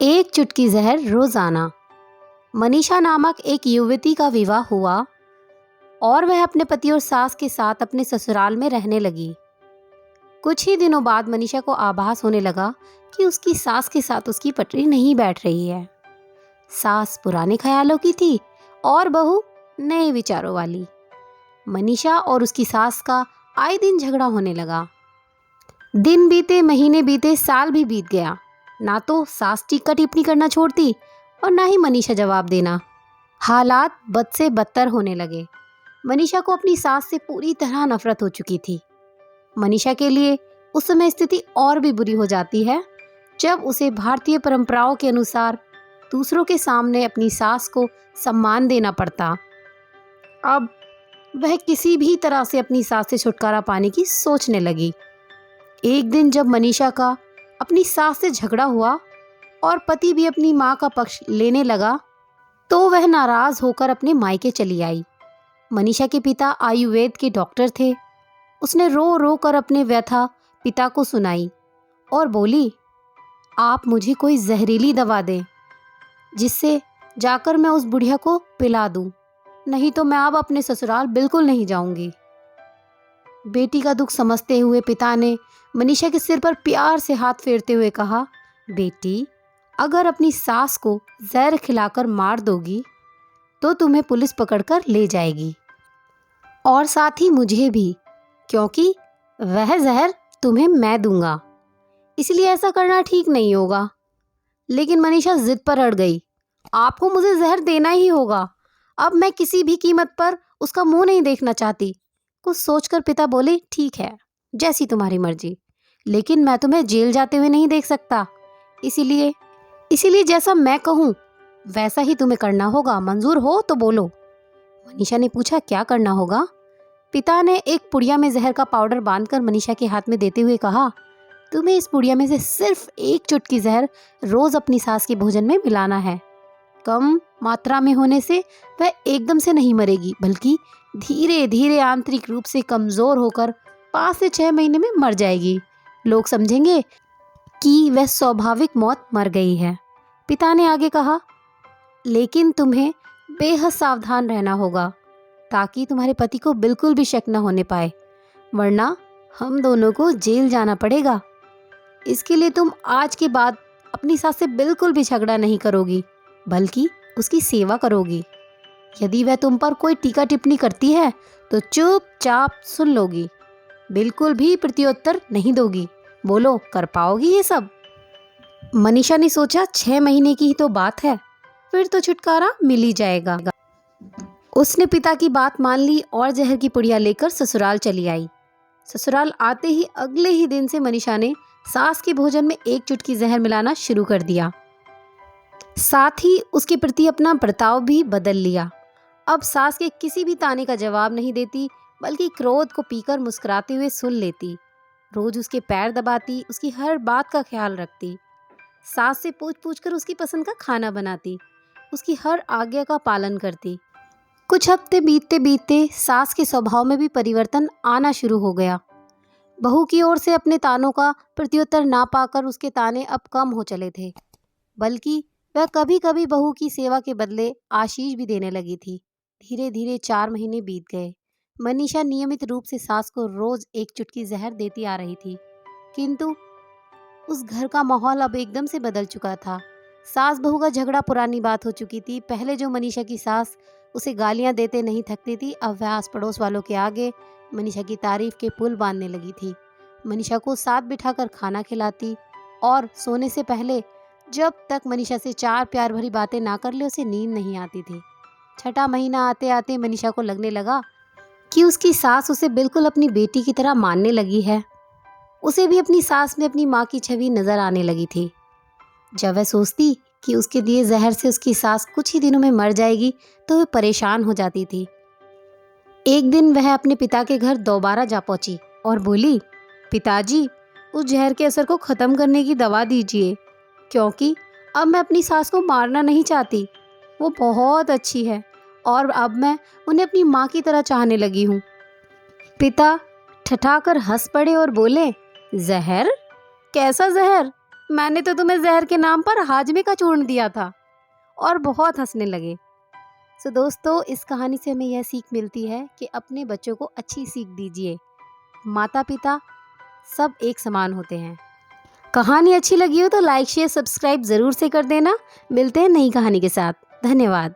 एक चुटकी जहर रोजाना। मनीषा नामक एक युवती का विवाह हुआ और वह अपने पति और सास के साथ अपने ससुराल में रहने लगी। कुछ ही दिनों बाद मनीषा को आभास होने लगा कि उसकी सास के साथ उसकी पटरी नहीं बैठ रही है। सास पुराने ख्यालों की थी और बहू नए विचारों वाली। मनीषा और उसकी सास का आए दिन झगड़ा होने लगा। दिन बीते, महीने बीते, साल भी बीत गया। ना तो सास टीका टिप्पणी करना छोड़ती और ना ही मनीषा जवाब देना। हालात बद से बदतर होने लगे। मनीषा को अपनी सास से पूरी तरह नफरत हो चुकी थी। मनीषा के लिए उस समय स्थिति और भी बुरी हो जाती है जब उसे भारतीय परंपराओं के अनुसार दूसरों के सामने अपनी सास को सम्मान देना पड़ता। अब वह किसी भी तरह से अपनी सास से छुटकारा पाने की सोचने लगी। एक दिन जब मनीषा का अपनी सास से झगड़ा हुआ और पति भी अपनी माँ का पक्ष लेने लगा तो वह नाराज होकर अपने मायके चली आई। मनीषा के पिता आयुर्वेद के डॉक्टर थे। उसने रो रो कर अपने व्यथा पिता को सुनाई और बोली, आप मुझे कोई जहरीली दवा दें जिससे जाकर मैं उस बुढ़िया को पिला दूं, नहीं तो मैं अब अपने ससुराल बिल्कुल नहीं जाऊंगी। बेटी का दुख समझते हुए पिता ने मनीषा के सिर पर प्यार से हाथ फेरते हुए कहा, बेटी, अगर अपनी सास को जहर खिलाकर मार दोगी तो तुम्हें पुलिस पकड़कर ले जाएगी और साथ ही मुझे भी, क्योंकि वह जहर तुम्हें मैं दूंगा, इसलिए ऐसा करना ठीक नहीं होगा। लेकिन मनीषा जिद पर अड़ गई, आपको मुझे जहर देना ही होगा। अब मैं किसी भी कीमत पर उसका मुंह नहीं देखना चाहती। कुछ सोचकर पिता बोले, ठीक है, जैसी तुम्हारी मर्जी, लेकिन मैं तुम्हें जेल जाते हुए नहीं देख सकता। इसीलिए जैसा मैं कहूँ वैसा ही तुम्हें करना होगा। मंजूर हो तो बोलो। मनीषा ने पूछा, क्या करना होगा? पिता ने एक पुड़िया में जहर का पाउडर बांधकर मनीषा के हाथ में देते हुए कहा, तुम्हें इस पुड़िया में से सिर्फ एक चुटकी जहर रोज अपनी सास के भोजन में मिलाना है। कम मात्रा में होने से वह एकदम से नहीं मरेगी, बल्कि धीरे धीरे आंतरिक रूप से कमजोर होकर 5 से 6 महीने में मर जाएगी। लोग समझेंगे कि वह स्वाभाविक मौत मर गई है। पिता ने आगे कहा, लेकिन तुम्हें बेहद सावधान रहना होगा ताकि तुम्हारे पति को बिल्कुल भी शक न होने पाए, वरना हम दोनों को जेल जाना पड़ेगा। इसके लिए तुम आज के बाद अपनी सास से बिल्कुल भी झगड़ा नहीं करोगी, बल्कि उसकी सेवा करोगी। यदि वह तुम पर कोई टीका टिप्पणी करती है तो चुपचाप सुन लोगी, बिल्कुल भी प्रत्युत्तर नहीं दोगी। बोलो, कर पाओगी ये सब? मनीषा ने सोचा, 6 महीने की ही तो बात है, फिर तो छुटकारा मिल ही जाएगा। उसने पिता की बात मान ली और जहर की पुड़िया लेकर ससुराल चली आई। ससुराल आते ही अगले ही दिन से मनीषा ने सास के भोजन में एक चुटकी जहर मिलाना शुरू कर दिया। साथ ही उसके प्रति अपना बर्ताव भी बदल लिया। अब सास के किसी भी ताने का जवाब नहीं देती, बल्कि क्रोध को पीकर मुस्कुराते हुए सुन लेती। रोज उसके पैर दबाती, उसकी हर बात का ख्याल रखती, सास से पूछ पूछ कर उसकी पसंद का खाना बनाती, उसकी हर आज्ञा का पालन करती। कुछ हफ्ते बीतते बीतते सास के स्वभाव में भी परिवर्तन आना शुरू हो गया। बहू की ओर से अपने तानों का प्रत्युत्तर ना पाकर उसके ताने अब कम हो चले थे, बल्कि वह कभी कभी बहू की सेवा के बदले आशीष भी देने लगी थी। धीरे धीरे 4 महीने बीत गए। मनीषा नियमित रूप से सास को रोज एक चुटकी जहर देती आ रही थी, किंतु उस घर का माहौल अब एकदम से बदल चुका था। सास बहू का झगड़ा पुरानी बात हो चुकी थी। पहले जो मनीषा की सास उसे गालियां देते नहीं थकती थी, अब वह आस पड़ोस वालों के आगे मनीषा की तारीफ के पुल बांधने लगी थी। मनीषा को साथ बिठाकर खाना खिलाती और सोने से पहले जब तक मनीषा से 4 प्यार भरी बातें ना कर ले उसे नींद नहीं आती थी। 6ठा महीना आते आते मनीषा को लगने लगा कि उसकी सास उसे बिल्कुल अपनी बेटी की तरह मानने लगी है। उसे भी अपनी सास में अपनी माँ की छवि नजर आने लगी थी। जब वह सोचती कि उसके दिए जहर से उसकी सास कुछ ही दिनों में मर जाएगी तो वह परेशान हो जाती थी। एक दिन वह अपने पिता के घर दोबारा जा पहुंची और बोली, पिताजी, उस जहर के असर को ख़त्म करने की दवा दीजिए, क्योंकि अब मैं अपनी सास को मारना नहीं चाहती। वो बहुत अच्छी है और अब मैं उन्हें अपनी माँ की तरह चाहने लगी हूँ। पिता ठठाकर हंस पड़े और बोले, जहर? कैसा जहर? मैंने तो तुम्हें जहर के नाम पर हाजमे का चूर्ण दिया था। और बहुत हंसने लगे। सो दोस्तों, इस कहानी से हमें यह सीख मिलती है कि अपने बच्चों को अच्छी सीख दीजिए। माता पिता सब एक समान होते हैं। कहानी अच्छी लगी हो तो लाइक शेयर सब्सक्राइब ज़रूर से कर देना। मिलते हैं नई कहानी के साथ। धन्यवाद।